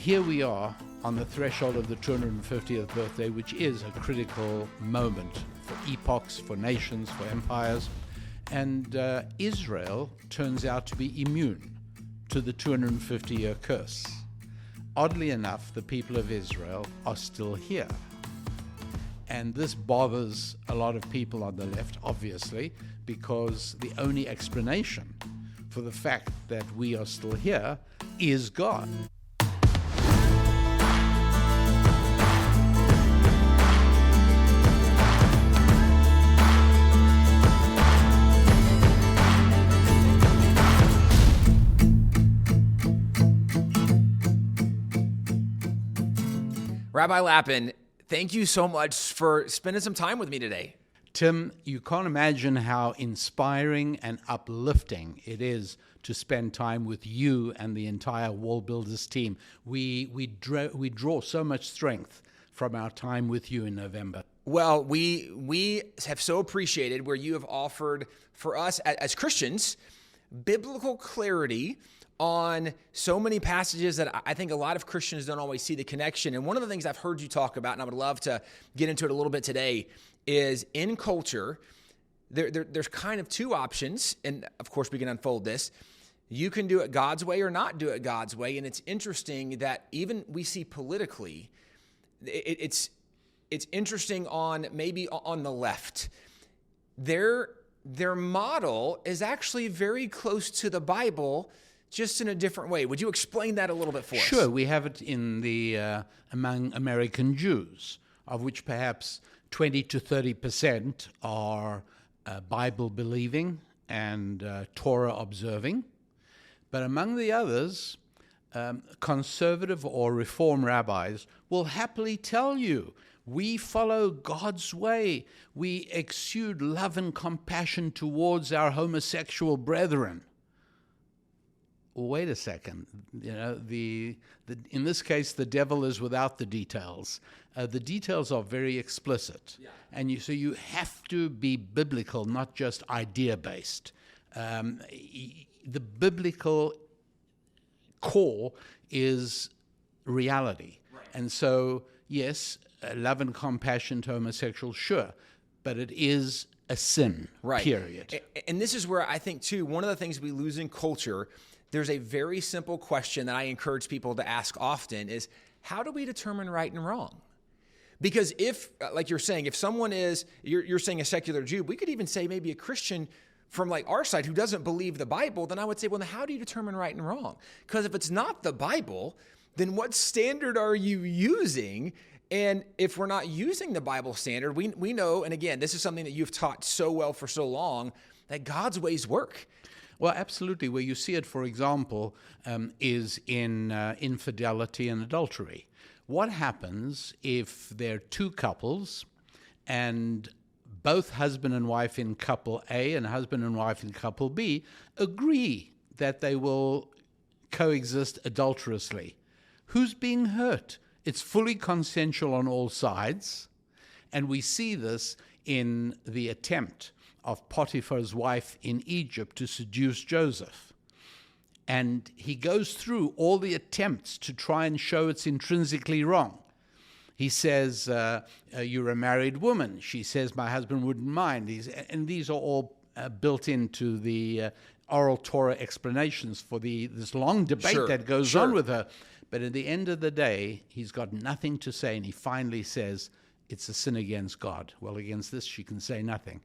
here we are on the threshold of the 250th birthday, which is a critical moment for epochs, for nations, for empires. And Israel turns out to be immune to the 250-year curse. Oddly enough, the people of Israel are still here. And this bothers a lot of people on the left, obviously, because the only explanation for the fact that we are still here is God. Rabbi Lapin, thank you so much for spending some time with me today. Tim, you can't imagine how inspiring and uplifting it is to spend time with you and the entire WallBuilders team. We draw so much strength from our time with you in November. Well, we have so appreciated where you have offered for us as Christians biblical clarity on so many passages that I think a lot of Christians don't always see the connection. And one of the things I've heard you talk about, and I would love to get into it a little bit today, is in culture, there's kind of two options. And of course, we can unfold this. You can do it God's way or not do it God's way. And it's interesting that even we see politically, it's interesting on maybe on the left. Their model is actually very close to the Bible, just in a different way. Would you explain that a little bit for us? Sure. We have it in the among American Jews, of which perhaps 20 to 30% are Bible-believing and Torah observing. But among the others, conservative or reform rabbis will happily tell you, we follow God's way. We exude love and compassion towards our homosexual brethren. Wait a second. You know, in this case, the devil is without the details. The details are very explicit, and so you have to be biblical, not just idea-based. The biblical core is reality, right. And so yes, love and compassion to homosexuals, sure, but it is a sin. Right. Period. And this is where I think too, one of the things we lose in culture. There's a very simple question that I encourage people to ask often is, how do we determine right and wrong? Because if, like you're saying, if someone is, you're saying a secular Jew, we could even say maybe a Christian from like our side who doesn't believe the Bible, then I would say, well, how do you determine right and wrong? Because if it's not the Bible, then what standard are you using? And if we're not using the Bible standard, we know, and again, this is something that you've taught so well for so long, that God's ways work. Well, absolutely. Where you see it, for example, is in infidelity and adultery. What happens if there are two couples and both husband and wife in couple A and husband and wife in couple B agree that they will coexist adulterously? Who's being hurt? It's fully consensual on all sides. And we see this in the attempt of Potiphar's wife in Egypt to seduce Joseph. And he goes through all the attempts to try and show it's intrinsically wrong. He says, you're a married woman. She says, my husband wouldn't mind. And these are all built into the oral Torah explanations for this long debate that goes on with her. But at the end of the day, he's got nothing to say. And he finally says, it's a sin against God. Well, against this, she can say nothing.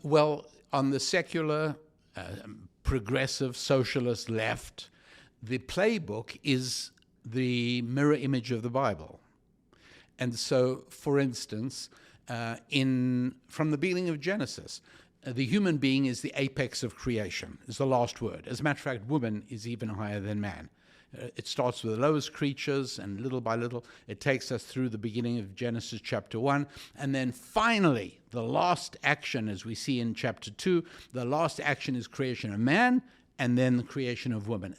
Well, on the secular, progressive, socialist left, the playbook is the mirror image of the Bible. And so, for instance, from the beginning of Genesis, the human being is the apex of creation, is the last word. As a matter of fact, woman is even higher than man. It starts with the lowest creatures, and little by little, it takes us through the beginning of Genesis chapter 1. And then finally, the last action, as we see in chapter 2, the last action is creation of man, and then the creation of woman.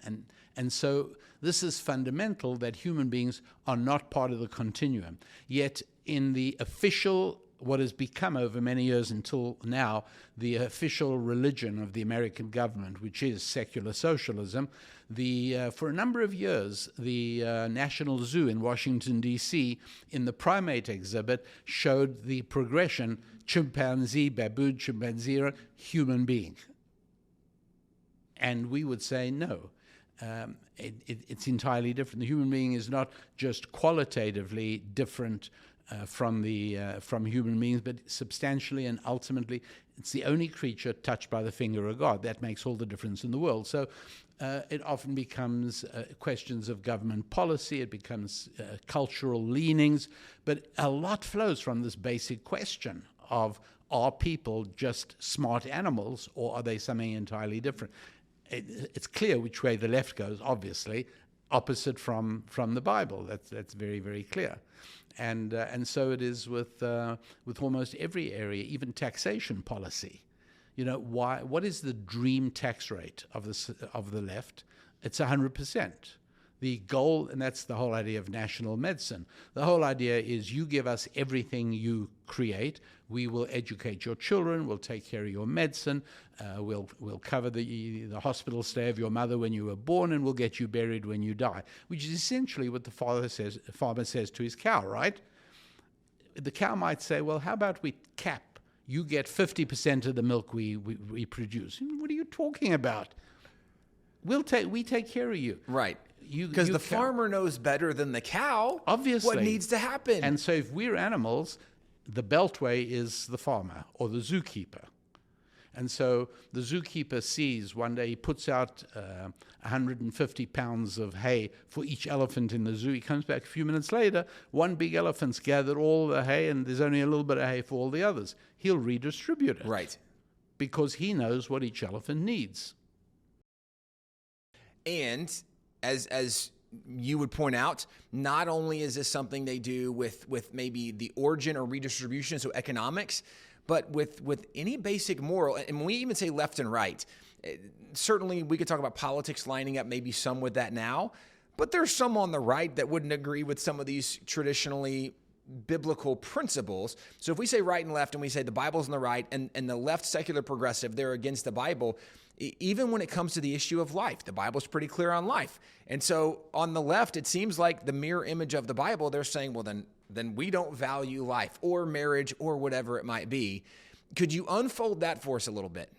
And so this is fundamental, that human beings are not part of the continuum. Yet in the official, what has become over many years until now, the official religion of the American government, which is secular socialism, for a number of years, the National Zoo in Washington, D.C., in the primate exhibit, showed the progression: chimpanzee, baboon, chimpanzee, human being. And we would say no. It's entirely different. The human being is not just qualitatively different from human beings, but substantially and ultimately, it's the only creature touched by the finger of God. That makes all the difference in the world. So it often becomes questions of government policy. It becomes cultural leanings. But a lot flows from this basic question of, are people just smart animals, or are they something entirely different? It's clear which way the left goes, obviously, opposite from the Bible. That's very, very clear. And so it is with almost every area, even taxation policy. What is the dream tax rate of the left? It's 100%. The goal, and that's the whole idea of national medicine. The whole idea is, you give us everything you create. We will educate your children. We'll take care of your medicine. We'll cover the hospital stay of your mother when you were born, and we'll get you buried when you die, which is essentially what the farmer says to his cow, right? The cow might say, well, how about we cap? You get 50% of the milk we produce. What are you talking about? We take care of you. Right. Because the farmer knows better than the cow, obviously, what needs to happen. And so if we're animals, the beltway is the farmer or the zookeeper. And so the zookeeper sees one day, he puts out 150 pounds of hay for each elephant in the zoo. He comes back a few minutes later, one big elephant's gathered all the hay, and there's only a little bit of hay for all the others. He'll redistribute it. Right. Because he knows what each elephant needs. And as you would point out, not only is this something they do with maybe the origin or redistribution, so economics, but with any basic moral, and when we even say left and right, certainly we could talk about politics lining up maybe some with that now, but there's some on the right that wouldn't agree with some of these traditionally biblical principles. So if we say right and left, and we say the Bible's on the right, and the left secular progressive, they're against the Bible, even when it comes to the issue of life, the Bible's pretty clear on life. And so on the left, it seems like the mirror image of the Bible, they're saying, well, then we don't value life or marriage or whatever it might be. Could you unfold that for us a little bit?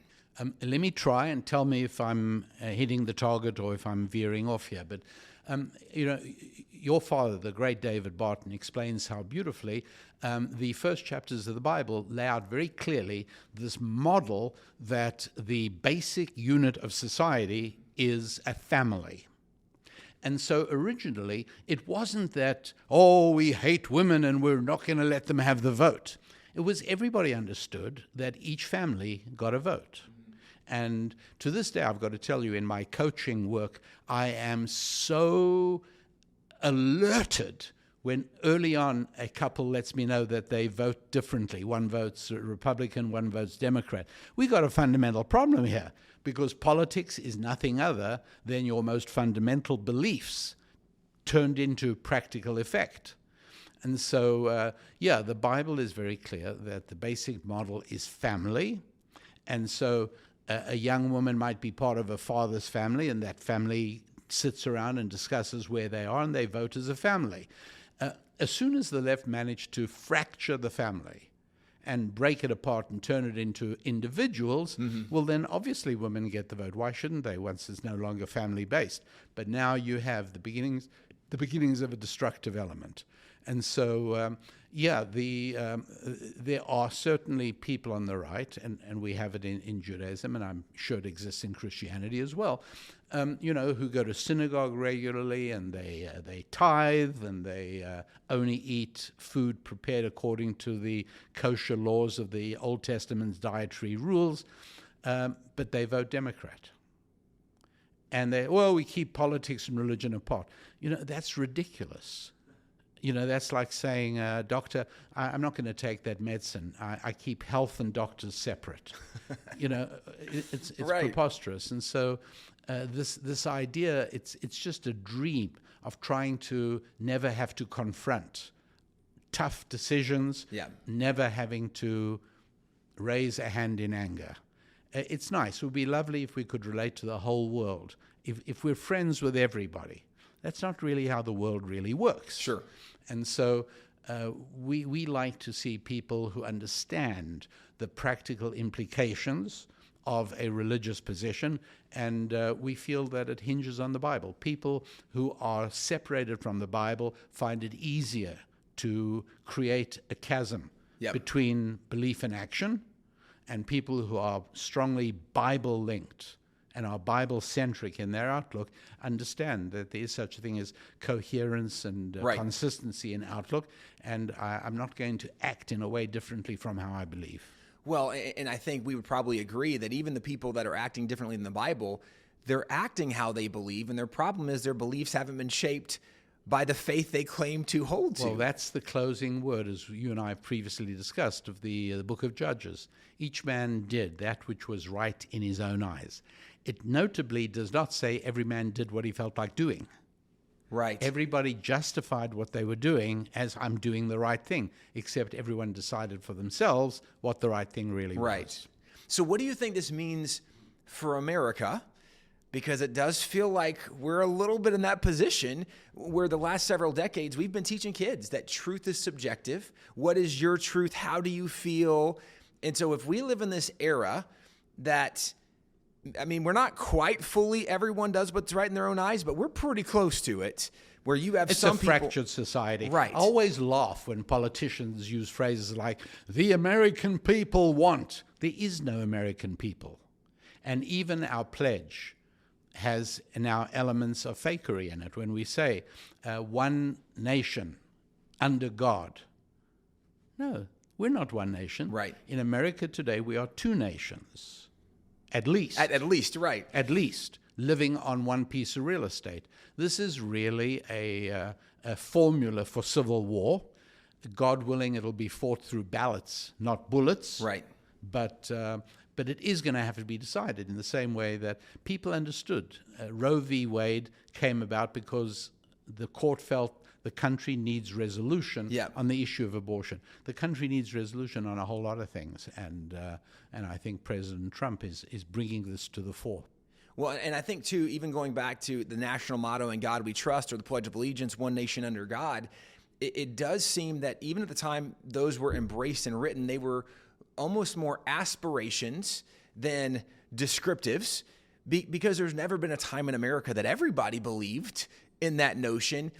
Let me try, and tell me if I'm hitting the target or if I'm veering off here. But, your father, the great David Barton, explains how beautifully the first chapters of the Bible lay out very clearly this model that the basic unit of society is a family. And so originally, it wasn't that, we hate women and we're not going to let them have the vote. It was everybody understood that each family got a vote. And to this day, I've got to tell you, in my coaching work, I am so alerted when early on a couple lets me know that they vote differently. One votes Republican, one votes Democrat. We got a fundamental problem here, because politics is nothing other than your most fundamental beliefs turned into practical effect. And so, the Bible is very clear that the basic model is family. And so a young woman might be part of a father's family, and that family sits around and discusses where they are, and they vote as a family. As soon as the left managed to fracture the family and break it apart and turn it into individuals, well, then obviously women get the vote. Why shouldn't they, once it's no longer family-based? But now you have the beginnings of a destructive element. And so, there are certainly people on the right, and we have it in Judaism, and I'm sure it exists in Christianity as well, who go to synagogue regularly, and they tithe, and they only eat food prepared according to the kosher laws of the Old Testament's dietary rules, but they vote Democrat. And we keep politics and religion apart. That's ridiculous. That's like saying, doctor, I'm not going to take that medicine. I keep health and doctors separate. It's right. preposterous. And so this idea, it's just a dream of trying to never have to confront tough decisions, never having to raise a hand in anger. It's nice. It would be lovely if we could relate to the whole world. If we're friends with everybody. That's not really how the world really works. Sure. And so we like to see people who understand the practical implications of a religious position, and we feel that it hinges on the Bible. People who are separated from the Bible find it easier to create a chasm between belief and action, and people who are strongly Bible-linked and are Bible-centric in their outlook understand that there is such a thing as coherence and consistency in outlook, and I'm not going to act in a way differently from how I believe. Well, and I think we would probably agree that even the people that are acting differently than the Bible, they're acting how they believe, and their problem is their beliefs haven't been shaped by the faith they claim to hold to. Well, that's the closing word, as you and I have previously discussed, of the book of Judges. Each man did that which was right in his own eyes. It notably does not say every man did what he felt like doing. Right. Everybody justified what they were doing as I'm doing the right thing, except everyone decided for themselves what the right thing really was. Right. So what do you think this means for America? Because it does feel like we're a little bit in that position where the last several decades we've been teaching kids that truth is subjective. What is your truth? How do you feel? And so if we live in this era that, we're not quite fully everyone does what's right in their own eyes, but we're pretty close to it, where you have some people. It's a fractured society. Right. I always laugh when politicians use phrases like, the American people want. There is no American people. And even our pledge has now elements of fakery in it when we say one nation under God. No, we're not one nation. Right. In America today, we are two nations. At least. At least, right. At least, living on one piece of real estate. This is really a formula for civil war. God willing, it'll be fought through ballots, not bullets. Right. But it is going to have to be decided in the same way that people understood. Roe v. Wade came about because the court felt the country needs resolution on the issue of abortion. The country needs resolution on a whole lot of things, and I think President Trump is bringing this to the fore. Well, and I think, too, even going back to the national motto, "In God We Trust," or the Pledge of Allegiance, one nation under God, it does seem that even at the time those were embraced and written, they were almost more aspirations than descriptives, because there's never been a time in America that everybody believed in that notion.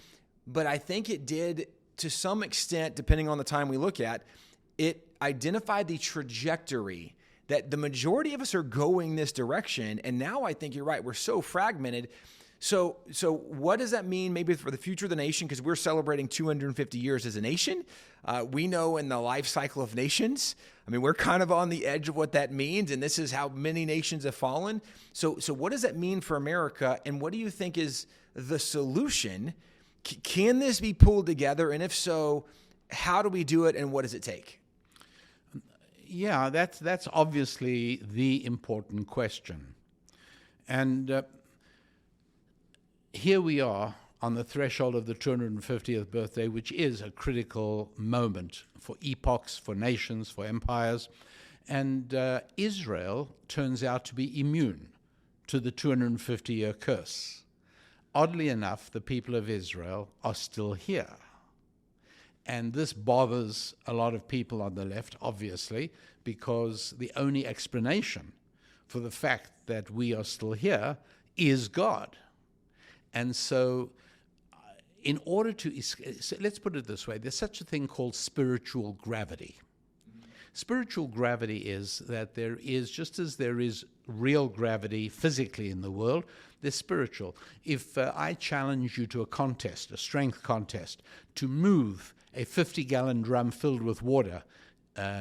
But I think it did, to some extent, depending on the time we look at, it identified the trajectory that the majority of us are going this direction. And now I think you're right. We're so fragmented. So what does that mean maybe for the future of the nation? Because we're celebrating 250 years as a nation. We know in the life cycle of nations, we're kind of on the edge of what that means. And this is how many nations have fallen. So what does that mean for America? And what do you think is the solution? Can this be pulled together? And if so, how do we do it? And what does it take? Yeah, that's obviously the important question. And here we are on the threshold of the 250th birthday, which is a critical moment for epochs, for nations, for empires. And Israel turns out to be immune to the 250-year curse. Oddly enough, the people of Israel are still here. And this bothers a lot of people on the left, obviously, because the only explanation for the fact that we are still here is God. And so in order to, so let's put it this way, there's such a thing called spiritual gravity. Spiritual gravity is that there is, just as there is real gravity physically in the world, there's spiritual. If I challenge you to a contest, a strength contest, to move a 50-gallon drum filled with water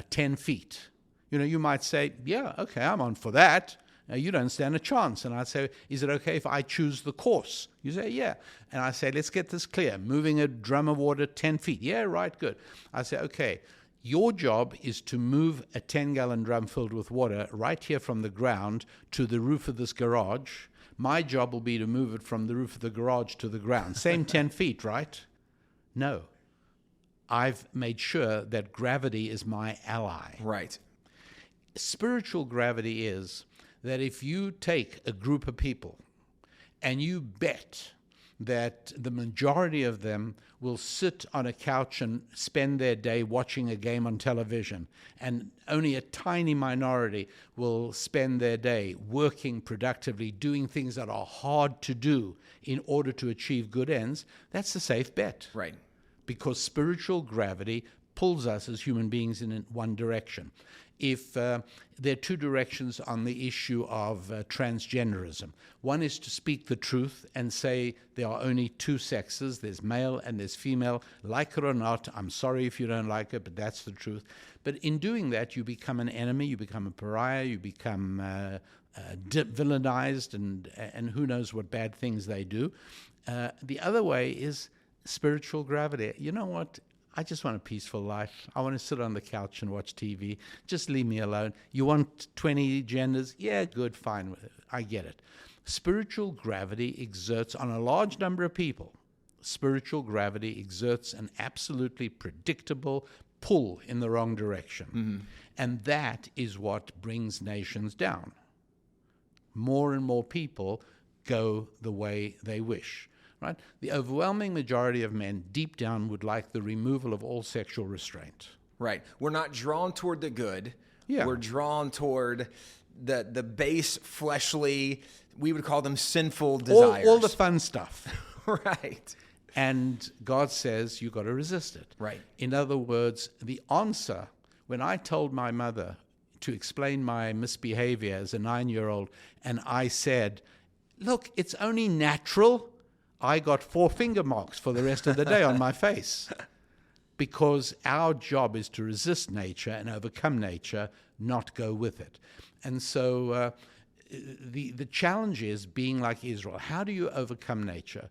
10 feet, you might say, yeah, okay, I'm on for that. You don't stand a chance. And I'd say, is it okay if I choose the course? You say, yeah. And I say, let's get this clear. Moving a drum of water 10 feet. Yeah, right, good. I say, okay, your job is to move a 10-gallon drum filled with water right here from the ground to the roof of this garage. My job will be to move it from the roof of the garage to the ground. Same 10 feet, right? No. I've made sure that gravity is my ally. Right. Spiritual gravity is that if you take a group of people and you bet that the majority of them will sit on a couch and spend their day watching a game on television, and only a tiny minority will spend their day working productively, doing things that are hard to do in order to achieve good ends, that's a safe bet. Right. Because spiritual gravity pulls us as human beings in one direction. If there are two directions on the issue of transgenderism. One is to speak the truth and say there are only two sexes, there's male and there's female. Like it or not, I'm sorry if you don't like it, but that's the truth. But in doing that, you become an enemy, you become a pariah, you become villainized, and who knows what bad things they do. The other way is spiritual gravity. You know what? I just want a peaceful life. I want to sit on the couch and watch TV. Just leave me alone. You want 20 genders? Yeah, good, fine. I get it. Spiritual gravity exerts on a large number of people. Spiritual gravity exerts an absolutely predictable pull in the wrong direction. Mm-hmm. And that is what brings nations down. More and more people go the way they wish. Right? The overwhelming majority of men deep down would like the removal of all sexual restraint. Right. We're not drawn toward the good. Yeah. We're drawn toward the base, fleshly, we would call them sinful desires. All the fun stuff. Right. And God says you've got to resist it. Right. In other words, the answer, when I told my mother to explain my misbehavior as a 9-year-old, and I said, look, it's only natural, I got 4 finger marks for the rest of the day on my face, because our job is to resist nature and overcome nature, not go with it. And so the challenge is being like Israel. How do you overcome nature?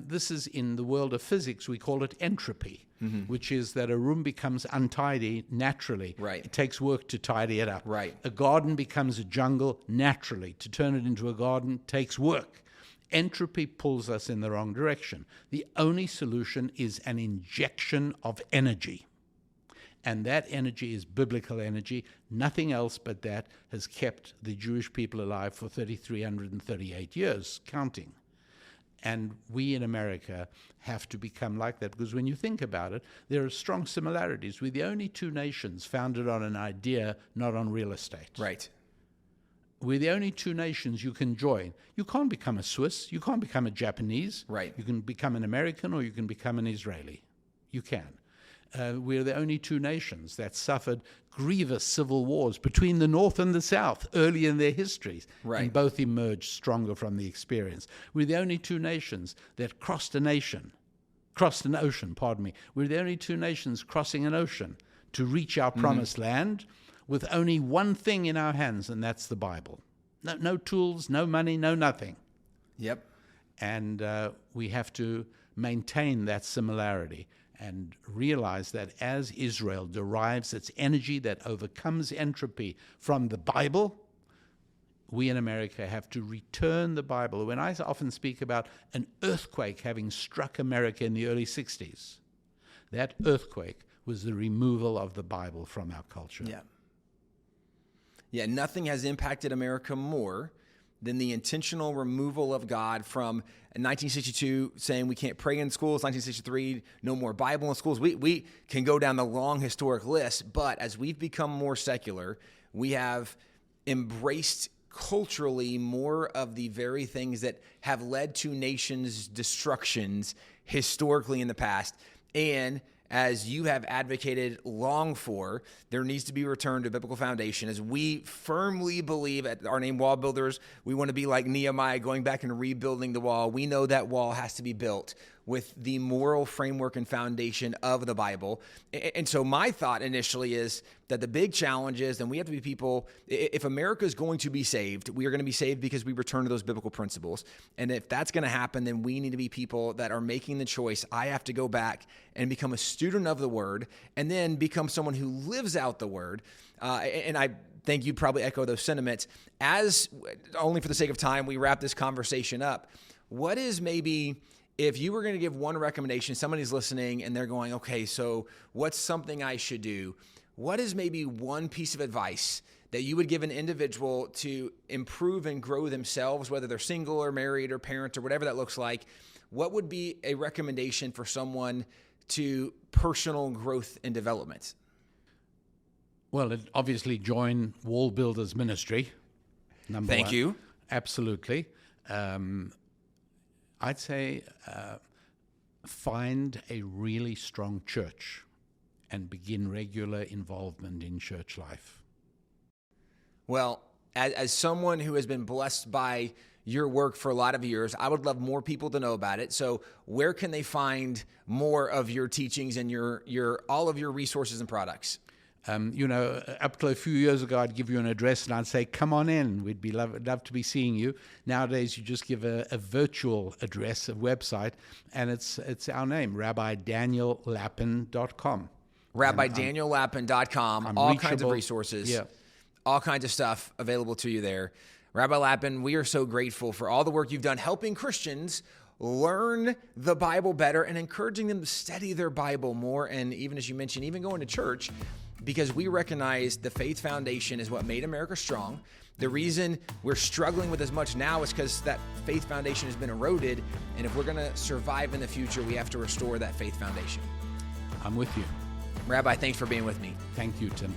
This is in the world of physics, we call it entropy, mm-hmm. which is that a room becomes untidy naturally. Right. It takes work to tidy it up. Right. A garden becomes a jungle naturally. To turn it into a garden takes work. Entropy pulls us in the wrong direction. The only solution is an injection of energy. And that energy is biblical energy. Nothing else but that has kept the Jewish people alive for 3,338 years, counting. And we in America have to become like that, because when you think about it, there are strong similarities. We're the only two nations founded on an idea, not on real estate. Right. We're the only two nations you can join. You can't become a Swiss. You can't become a Japanese. Right. You can become an American or you can become an Israeli. You can. We're the only two nations that suffered grievous civil wars between the North and the South early in their histories. Right. And both emerged stronger from the experience. We're the only two nations that crossed an ocean. We're the only two nations crossing an ocean to reach our promised land, with only one thing in our hands, and that's the Bible. No tools, no money, no nothing. Yep. And we have to maintain that similarity and realize that as Israel derives its energy that overcomes entropy from the Bible, we in America have to return the Bible. When I often speak about an earthquake having struck America in the early 60s, that earthquake was the removal of the Bible from our culture. Yeah. Yeah, nothing has impacted America more than the intentional removal of God from 1962 saying we can't pray in schools, 1963, no more Bible in schools. We can go down the long historic list, but as we've become more secular, we have embraced culturally more of the very things that have led to nations' destructions historically in the past. And as you have advocated long for, there needs to be a return to a biblical foundation. As we firmly believe at our name, WallBuilders, we want to be like Nehemiah, going back and rebuilding the wall. We know that wall has to be built. with the moral framework and foundation of the Bible. And so my thought initially is that the big challenge is, and we have to be people, if America is going to be saved, we are going to be saved because we return to those biblical principles. And if that's going to happen, then we need to be people that are making the choice. I have to go back and become a student of the Word, and then become someone who lives out the Word. And I think you'd probably echo those sentiments. As, only for the sake of time, we wrap this conversation up. What is maybe, if you were going to give one recommendation, somebody's listening and they're going, okay, so what's something I should do? What is maybe one piece of advice that you would give an individual to improve and grow themselves, whether they're single or married or parent or whatever that looks like? What would be a recommendation for someone to personal growth and development? Well, obviously join WallBuilders ministry. Number one. Thank you. Absolutely. I'd say find a really strong church and begin regular involvement in church life. Well, as someone who has been blessed by your work for a lot of years, I would love more people to know about it. So where can they find more of your teachings and your all of your resources and products? Up till a few years ago, I'd give you an address and I'd say, come on in. We'd be love to be seeing you. Nowadays, you just give a virtual address, a website, and it's our name, RabbiDanielLapin.com. RabbiDanielLapin.com. All kinds of resources. Yeah. All kinds of stuff available to you there. Rabbi Lapin, we are so grateful for all the work you've done helping Christians learn the Bible better and encouraging them to study their Bible more. And even as you mentioned, even going to church, because we recognize the faith foundation is what made America strong. The reason we're struggling with as much now is because that faith foundation has been eroded. And if we're going to survive in the future, we have to restore that faith foundation. I'm with you. Rabbi, thanks for being with me. Thank you, Tim.